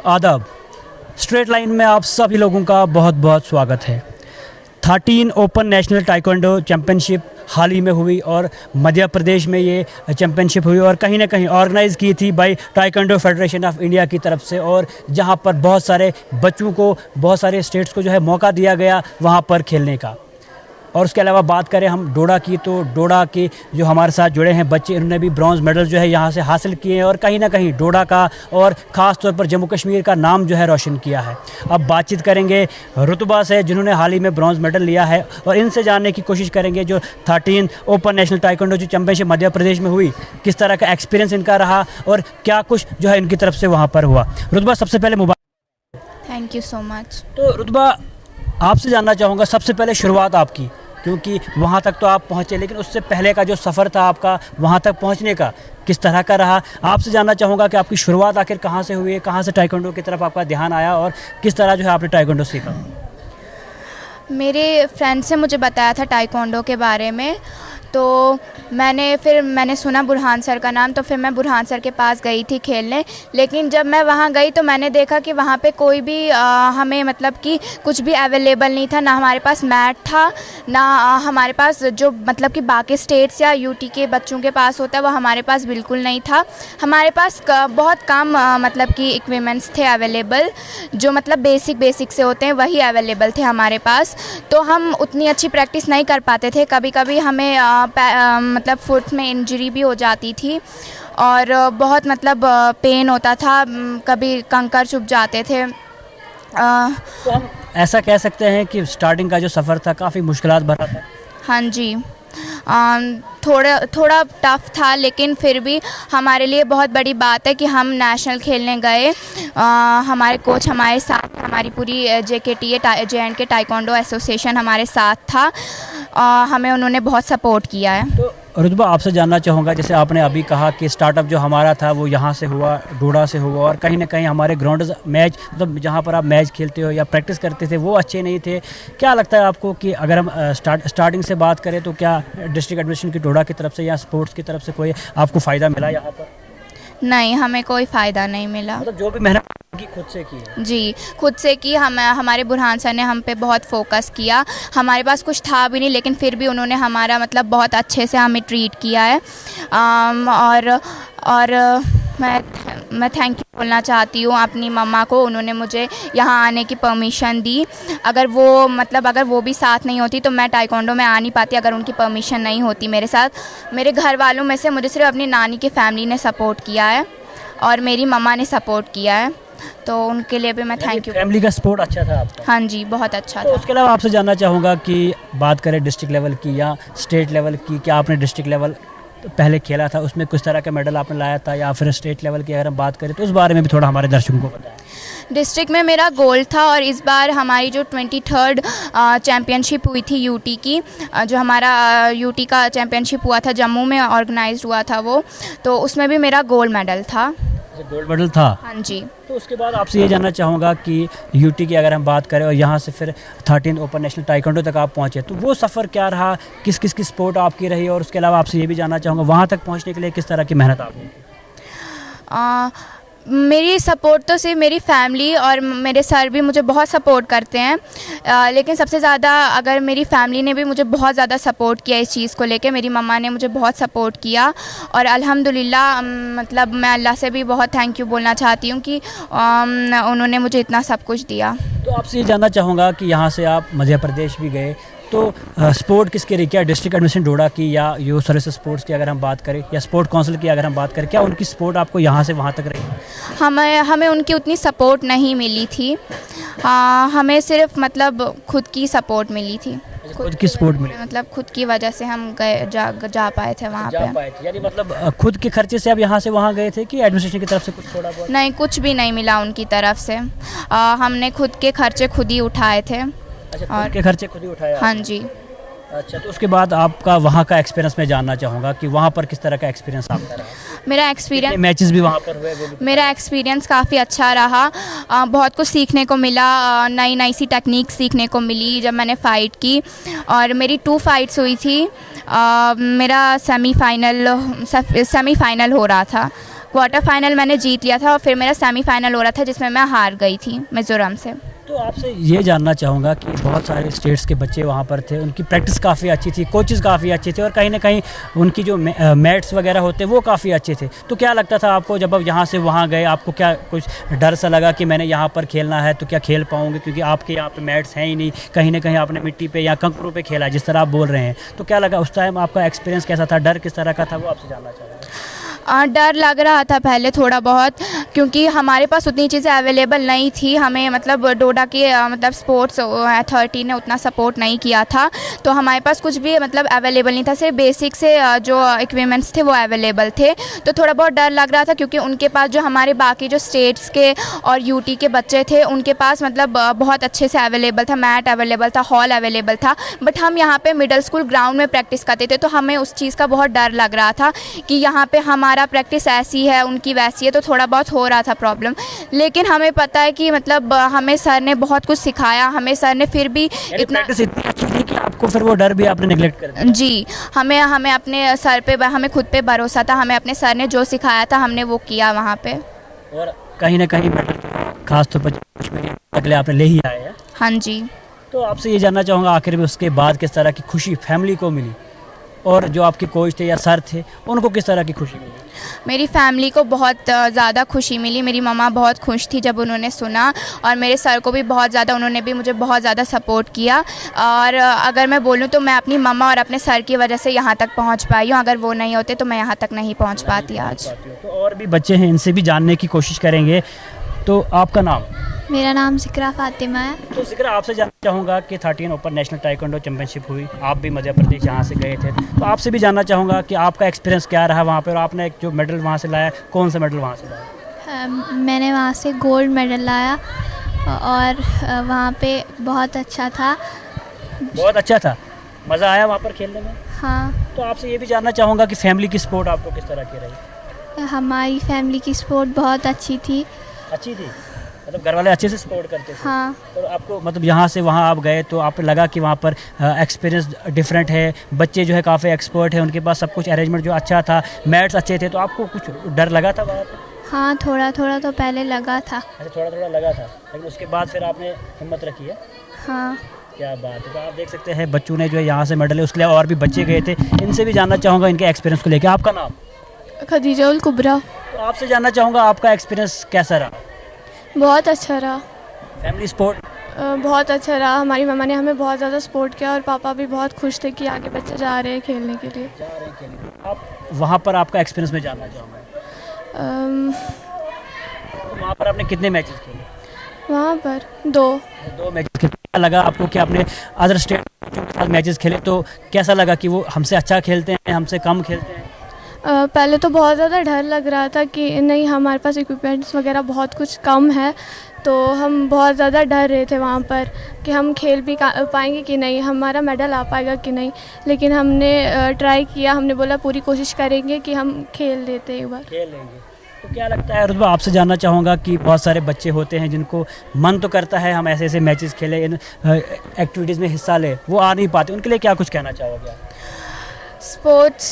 आदाब। Straight line में आप सभी लोगों का बहुत बहुत स्वागत है। 13 ओपन नेशनल ताइक्वांडो चैम्पियनशिप हाल ही में हुई और मध्य प्रदेश में ये चैम्पियनशिप हुई और कहीं ना कहीं ऑर्गेनाइज़ की थी by taekwondo federation of India की तरफ से, और जहां पर बहुत सारे बच्चों को, बहुत सारे स्टेट्स को जो है मौका दिया गया वहां पर खेलने का। और उसके अलावा बात करें हम डोडा की, तो डोडा के जो हमारे साथ जुड़े हैं बच्चे, इन्होंने भी ब्रॉन्ज़ मेडल जो है यहाँ से हासिल किए हैं और कहीं ना कहीं डोडा का और ख़ास तौर पर जम्मू कश्मीर का नाम जो है रोशन किया है। अब बातचीत करेंगे रुतबा से, जिन्होंने हाल ही में ब्रॉन्ज़ मेडल लिया है, और इनसे जानने की कोशिश करेंगे जो 13 ओपन नेशनल ताइक्वांडो जो चैम्पियनशिप मध्य प्रदेश में हुई, किस तरह का एक्सपीरियंस इनका रहा और क्या कुछ जो है इनकी तरफ से वहाँ पर हुआ। रुतबा, सबसे पहले मुबारक। Thank you so much. तो रुतबा, आपसे जानना चाहूँगा सबसे पहले शुरुआत आपकी, क्योंकि वहाँ तक तो आप पहुँचे, लेकिन उससे पहले का जो सफ़र था आपका वहाँ तक पहुँचने का, किस तरह का रहा। आपसे जानना चाहूँगा कि आपकी शुरुआत आखिर कहाँ से हुई है, कहाँ से ताइक्वांडो की तरफ आपका ध्यान आया और किस तरह जो है आपने ताइक्वांडो सीखा। मेरे फ्रेंड से मुझे बताया था ताइक्वांडो के बारे में, तो मैंने सुना बुरहान सर का नाम, तो फिर मैं बुरहान सर के पास गई थी खेलने। लेकिन जब मैं वहाँ गई तो मैंने देखा कि वहाँ पे कोई भी हमें मतलब कि कुछ भी अवेलेबल नहीं था, ना हमारे पास मैट था, ना हमारे पास जो मतलब कि बाकी स्टेट्स या यूटी के बच्चों के पास होता है वो हमारे पास बिल्कुल नहीं था। हमारे पास बहुत कम मतलब कि इक्विपमेंट्स थे अवेलेबल, जो मतलब बेसिक से होते हैं वही अवेलेबल थे हमारे पास। तो हम उतनी अच्छी प्रैक्टिस नहीं कर पाते थे, कभी कभी हमें मतलब फुट में इंजरी भी हो जाती थी और बहुत मतलब पेन होता था, कभी कंकर चुभ जाते थे। तो हम ऐसा कह सकते हैं कि स्टार्टिंग का जो सफ़र था काफ़ी मुश्किलात भरा था। हाँ जी, थोड़ा टफ़ था, लेकिन फिर भी हमारे लिए बहुत बड़ी बात है कि हम नेशनल खेलने गए। हमारे कोच हमारे साथ, हमारी पूरी JKTA J&K ताइक्वांडो एसोसिएशन हमारे साथ था, हमें उन्होंने बहुत सपोर्ट किया है। तो रुतबा, आपसे जानना चाहूँगा, जैसे आपने अभी कहा कि स्टार्टअप जो हमारा था वो यहाँ से हुआ, डोडा से हुआ, और कहीं ना कहीं हमारे ग्राउंड मैच मतलब जहाँ पर आप मैच खेलते हो या प्रैक्टिस करते थे वो अच्छे नहीं थे। क्या लगता है आपको कि अगर हम स्टार्टिंग से बात करें तो क्या डिस्ट्रिक्ट एडमिनिस्ट्रेशन की डोडा की तरफ से या स्पोर्ट्स की तरफ से कोई आपको फ़ायदा मिला यहाँ पर? नहीं, हमें कोई फ़ायदा नहीं मिला। मतलब जो भी मेहनत की खुद से की है? जी, खुद से की। हमारे बुरहान सर ने हम पे बहुत फोकस किया। हमारे पास कुछ था भी नहीं, लेकिन फिर भी उन्होंने हमारा मतलब बहुत अच्छे से हमें ट्रीट किया है। और मैं थैंक यू बोलना चाहती हूँ अपनी मम्मा को, उन्होंने मुझे यहाँ आने की परमिशन दी। अगर वो भी साथ नहीं होती तो मैं ताइक्वांडो में आ नहीं पाती, अगर उनकी परमिशन नहीं होती मेरे साथ। मेरे घर वालों में से मुझे सिर्फ अपनी नानी की फैमिली ने सपोर्ट किया है और मेरी मम्मा ने सपोर्ट किया है, तो उनके लिए भी मैं थैंक यू। फैमिली का सपोर्ट अच्छा था आपका? हाँ जी, बहुत अच्छा था। तो उसके अलावा आपसे जानना चाहूँगा कि बात करें डिस्ट्रिक्ट लेवल की या स्टेट लेवल की, क्या आपने डिस्ट्रिक्ट लेवल पहले खेला था, उसमें कुछ तरह का मेडल आपने लाया था, या फिर स्टेट लेवल की अगर हम बात करें तो उस बारे में भी थोड़ा हमारे दर्शकों को बताएं। डिस्ट्रिक्ट में मेरा गोल्ड था, और इस बार हमारी जो 23rd चैम्पियनशिप हुई थी यूटी की, जो हमारा यूटी का चैम्पियनशिप हुआ था जम्मू में ऑर्गेनाइज्ड हुआ था वो, तो उसमें भी मेरा गोल्ड मेडल था। गोल्ड मेडल था? हाँ जी। तो उसके बाद आपसे ये जानना चाहूँगा कि यूटी की अगर हम बात करें और यहाँ से फिर 13 ओपन नेशनल ताइक्वांडो तक आप पहुँचे, तो वो सफ़र क्या रहा, किस किस की स्पोर्ट आपकी रही, और उसके अलावा आपसे ये भी जानना चाहूँगा वहाँ तक पहुँचने के लिए किस तरह की मेहनत आपने की? मेरी सपोर्ट तो सिर्फ मेरी फैमिली और मेरे सर भी मुझे बहुत सपोर्ट करते हैं, लेकिन सबसे ज़्यादा अगर मेरी फैमिली ने भी मुझे बहुत ज़्यादा सपोर्ट किया इस चीज़ को लेके। मेरी मम्मा ने मुझे बहुत सपोर्ट किया, और अल्हम्दुलिल्लाह मतलब मैं अल्लाह से भी बहुत थैंक यू बोलना चाहती हूँ कि उन्होंने मुझे इतना सब कुछ दिया। तो आपसे ये जानना चाहूँगा कि यहाँ से आप मध्य प्रदेश भी गए, तो स्पोर्ट किसके रही, क्या डिस्ट्रिक्ट एडमिनिस्ट्रेशन डोडा की या यूथ सर्विसेज स्पोर्ट्स की अगर हम बात करें, या स्पोर्ट काउंसिल की अगर हम बात करें, क्या उनकी सपोर्ट आपको यहाँ से वहाँ तक रही? हमें उनकी उतनी सपोर्ट नहीं मिली थी, हमें सिर्फ मतलब खुद की सपोर्ट मिली थी। खुद की सपोर्ट मिली, मतलब खुद की वजह से हम गए जा पाए थे वहाँ पे। यानी मतलब खुद के खर्चे से आप यहाँ से वहाँ गए थे कि एडमिनिस्ट्रेशन की तरफ से कुछ थोड़ा बहुत? नहीं, कुछ भी नहीं मिला उनकी तरफ से, हमने खुद के खर्चे खुद ही उठाए थे। अच्छा, खुद के खर्चे खुद ही उठाए? हाँ जी। अच्छा, तो उसके बाद आपका वहाँ का एक्सपीरियंस मैं जानना चाहूँगा कि वहाँ पर किस तरह का एक्सपीरियंस आपका रहा? मेरा एक्सपीरियंस, मैचेस भी वहाँ पर हुए? मेरा एक्सपीरियंस काफ़ी अच्छा रहा, बहुत कुछ सीखने को मिला, नई सी टेक्निक सीखने को मिली जब मैंने फ़ाइट की। और मेरी 2 फाइट्स हुई थी, मेरा सेमीफाइनल हो रहा था, क्वार्टर फाइनल मैंने जीत लिया था और फिर मेरा सेमीफाइनल हो रहा था जिसमें मैं हार गई थी मिज़ोरम से। तो आपसे ये जानना चाहूँगा कि बहुत सारे स्टेट्स के बच्चे वहाँ पर थे, उनकी प्रैक्टिस काफ़ी अच्छी थी, कोचेज़ काफ़ी अच्छे थे और कहीं ना कहीं उनकी जो मैट्स वगैरह होते वो काफ़ी अच्छे थे। तो क्या लगता था आपको जब आप यहाँ से वहाँ गए, आपको क्या कुछ डर सा लगा कि मैंने यहाँ पर खेलना है तो क्या खेल पाऊँगी, क्योंकि आपके यहाँ पे मैट्स हैं ही नहीं, कहीं ना कहीं आपने मिट्टी पे या कंकरों पे खेला जिस तरह आप बोल रहे हैं। तो क्या लगा उस टाइम, आपका एक्सपीरियंस कैसा था, डर किस तरह का था, वो आपसे जानना चाहूँगा। डर लग रहा था पहले थोड़ा बहुत, क्योंकि हमारे पास उतनी चीज़ें अवेलेबल नहीं थी। हमें मतलब डोडा की मतलब स्पोर्ट्स अथॉरिटी ने उतना सपोर्ट नहीं किया था, तो हमारे पास कुछ भी मतलब अवेलेबल नहीं था। सिर्फ बेसिक से जो इक्विपमेंट्स थे वो अवेलेबल थे, तो थोड़ा बहुत डर लग रहा था, क्योंकि उनके पास जो हमारे बाकी जो स्टेट्स के और यूटी के बच्चे थे उनके पास मतलब बहुत अच्छे से अवेलेबल था, मैट अवेलेबल था, हॉल अवेलेबल था। बट हम यहाँ पे मिडिल स्कूल ग्राउंड में प्रैक्टिस करते थे, तो हमें उस चीज़ का बहुत डर लग रहा था कि यहाँ पे हमारा प्रैक्टिस ऐसी है, उनकी वैसी है, तो थोड़ा बहुत हो रहा था प्रॉब्लम। लेकिन हमें पता है कि मतलब हमें सर ने बहुत कुछ सिखाया, हमें सर ने फिर भी इतना प्रैक्टिस इतनी अच्छी थी कि आपको फिर वो डर भी आपने नेगलेक्ट कर दिया। जी, हमें अपने सर पे, हमें खुद पे भरोसा था, हमें अपने सर ने जो सिखाया था हमने वो किया वहाँ पे। और कहीं ना कहीं मेडल खासतौर पर अगले आपने ले ही आए हैं। हाँ जी। तो आपसे ये जानना चाहूँगा आखिर में उसके बाद किस तरह की खुशी फैमिली को मिली, और जो आपके कोच थे या सर थे उनको किस तरह की खुशी मिली? मेरी फैमिली को बहुत ज़्यादा खुशी मिली। मेरी मम्मा बहुत खुश थी जब उन्होंने सुना, और मेरे सर को भी बहुत ज़्यादा, उन्होंने भी मुझे बहुत ज़्यादा सपोर्ट किया। और अगर मैं बोलूँ तो मैं अपनी मम्मा और अपने सर की वजह से यहाँ तक पहुँच पाई हूँ। अगर वो नहीं होते तो मैं यहाँ तक नहीं पहुँच पाती आज। तो और भी बच्चे हैं, इनसे भी जानने की कोशिश करेंगे। तो आपका नाम? मेरा नाम ज़िक्रा फ़ातिमा है। तो ज़िक्रा, आपसे जानना चाहूँगा कि 13 ओपन नेशनल ताइक्वांडो चैंपियनशिप हुई, आप भी मध्य प्रदेश यहाँ से गए थे, तो आपसे भी जानना चाहूँगा कि आपका एक्सपीरियंस क्या रहा वहाँ पर, और आपने जो मेडल वहाँ से लाया, कौन सा मेडल वहाँ से लाया? मैंने वहाँ से गोल्ड मेडल लाया और वहाँ पे बहुत अच्छा था। बहुत अच्छा था, मज़ा आया वहाँ पर खेलने में? हाँ। तो आपसे ये भी जानना चाहूँगा कि फैमिली की सपोर्ट आपको किस तरह की रही? हमारी फैमिली की सपोर्ट बहुत अच्छी थी। अच्छी थी, मतलब घर वाले अच्छे से सपोर्ट करते थे? हाँ। और आपको मतलब यहाँ से वहाँ आप गए तो आपको लगा कि वहाँ पर एक्सपीरियंस डिफरेंट है, बच्चे जो है काफ़ी एक्सपर्ट हैं, उनके पास सब कुछ अरेंजमेंट जो अच्छा था, मैट्स अच्छे थे, तो आपको कुछ डर लगा था वहाँ पर? हाँ, थोड़ा थोड़ा तो पहले लगा था। अच्छा, थोड़ा थोड़ा लगा था, लेकिन उसके बाद फिर आपने हिम्मत रखी है? हाँ। क्या बात है। तो आप देख सकते हैं बच्चों ने जो है यहाँ से मेडल है, उसके लिए और भी बच्चे गए थे, इनसे भी जानना चाहूँगा इनके एक्सपीरियंस को लेकर। आपका नाम? खदीजा उल कुबरा। तो आपसे जानना चाहूँगा आपका एक्सपीरियंस कैसा रहा? बहुत अच्छा रहा। Family support? बहुत अच्छा रहा। हमारी मम्मा ने हमें बहुत ज़्यादा सपोर्ट किया और पापा भी बहुत खुश थे कि आगे बच्चे जा रहे हैं खेलने के लिए। आप वहाँ पर आपका एक्सपीरियंस में जानना चाहूँगा। तो वहाँ पर आपने कितने मैचेस खेले? वहाँ पर दो मैचेस खेले। क्या लगा आपको कि आपने अदर स्टेट के साथ मैचेस खेले, तो कैसा लगा कि वो हमसे अच्छा खेलते हैं, हमसे कम खेलते हैं? पहले तो बहुत ज़्यादा डर लग रहा था कि नहीं, हमारे पास इक्विपमेंट्स वगैरह बहुत कुछ कम है, तो हम बहुत ज़्यादा डर रहे थे वहाँ पर कि हम खेल भी पाएंगे कि नहीं, हमारा मेडल आ पाएगा कि नहीं। लेकिन हमने ट्राई किया, हमने बोला पूरी कोशिश करेंगे कि हम खेल लेते एक बार। खेल लेंगे। तो क्या लगता है रुतबा, आपसे जानना चाहूँगा कि बहुत सारे बच्चे होते हैं जिनको मन तो करता है हम ऐसे ऐसे मैचेस खेलें, इन एक्टिविटीज़ में हिस्सा लें, वो आ नहीं पाते, उनके लिए क्या कुछ कहना चाहोगे आप? स्पोर्ट्स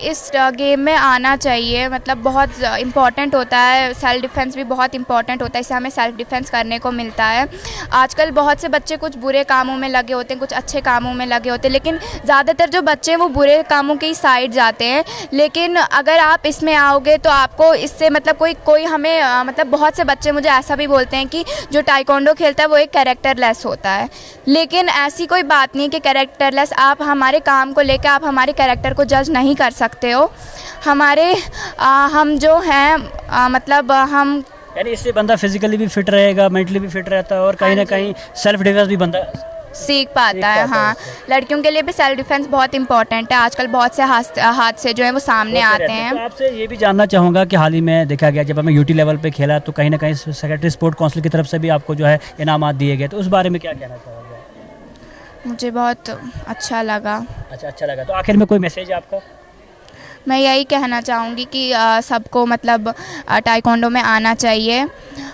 इस गेम में आना चाहिए, मतलब बहुत इम्पॉर्टेंट होता है। सेल्फ डिफेंस भी बहुत इम्पॉर्टेंट होता है, इससे हमें सेल्फ डिफेंस करने को मिलता है। आजकल बहुत से बच्चे कुछ बुरे कामों में लगे होते हैं, कुछ अच्छे कामों में लगे होते हैं, लेकिन ज़्यादातर जो बच्चे हैं वो बुरे कामों की साइड जाते हैं। लेकिन अगर आप इसमें आओगे तो आपको इससे मतलब कोई हमें मतलब बहुत से बच्चे मुझे ऐसा भी बोलते हैं कि जो ताइक्वांडो खेलता है वो एक कैरेक्टरलेस होता है, लेकिन ऐसी कोई बात नहीं कि कैरेक्टरलेस। आप हमारे काम को लेकर आप हमारे कैरेक्टर को जज नहीं कर सकते हो। हम जो हैं मतलब हम, यानी इससे बंदा फिजिकली भी फिट रहेगा, मेंटली भी फिट रहता है, और कहीं ना कहीं सेल्फ डिफेंस भी बंदा सीख पाता है। हाँ, लड़कियों के लिए भी सेल्फ डिफेंस बहुत इंपॉर्टेंट है। आजकल बहुत से हादसे जो है वो सामने आते हैं। तो आपसे ये भी जानना चाहूँगा कि हाल ही में देखा गया जब हमें यूटी लेवल पे खेला तो कहीं ना कहीं सेक्रेटरी स्पोर्ट काउंसिल की तरफ से भी आपको जो है इनामात दिए गए, तो उस बारे में क्या कहना चाहोगे? मुझे बहुत अच्छा लगा। अच्छा लगा। तो आखिर में कोई मैसेज आपका? मैं यही कहना चाहूँगी कि सबको मतलब ताइक्वांडो में आना चाहिए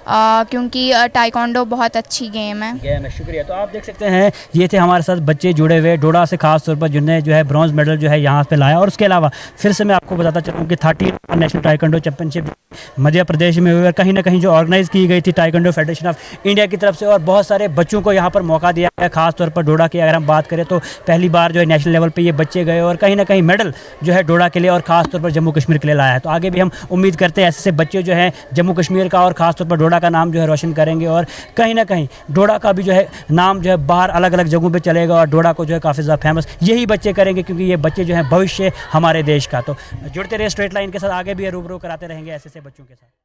क्योंकि टाइकोंडो बहुत अच्छी गेम है। शुक्रिया। तो आप देख सकते हैं ये थे हमारे साथ बच्चे जुड़े हुए डोडा से, खास तौर पर जिन्हें जो है ब्रॉन्ज मेडल जो है यहाँ पे लाया। और उसके अलावा फिर से मैं आपको बताता चलूँ कि 13 national taekwondo championship Madhya Pradesh में हुई और कहीं ना कहीं जो ऑर्गेनाइज की गई थी टाइकोंडो फेडरेशन ऑफ इंडिया की तरफ से, और बहुत सारे बच्चों को यहाँ पर मौका दिया गया। खास तौर पर डोडा की अगर हम बात करें तो पहली बार जो है नेशनल लेवल पे ये बच्चे गए और कहीं ना कहीं मेडल जो है डोडा के लिए और खास तौर पर जम्मू कश्मीर के लिए लाया है। तो आगे भी हम उम्मीद करते हैं ऐसे बच्चे जो हैं जम्मू कश्मीर का और खास तौर पर डोडा का नाम जो है रोशन करेंगे और कहीं ना कहीं डोडा का भी जो है नाम जो है बाहर अलग अलग जगहों पे चलेगा और डोडा को जो है काफ़ी ज़्यादा फेमस यही बच्चे करेंगे, क्योंकि ये बच्चे जो हैं भविष्य हमारे देश का। तो जुड़ते रहे स्ट्रेट लाइन के साथ, आगे भी रूबरू कराते रहेंगे ऐसे बच्चों के साथ।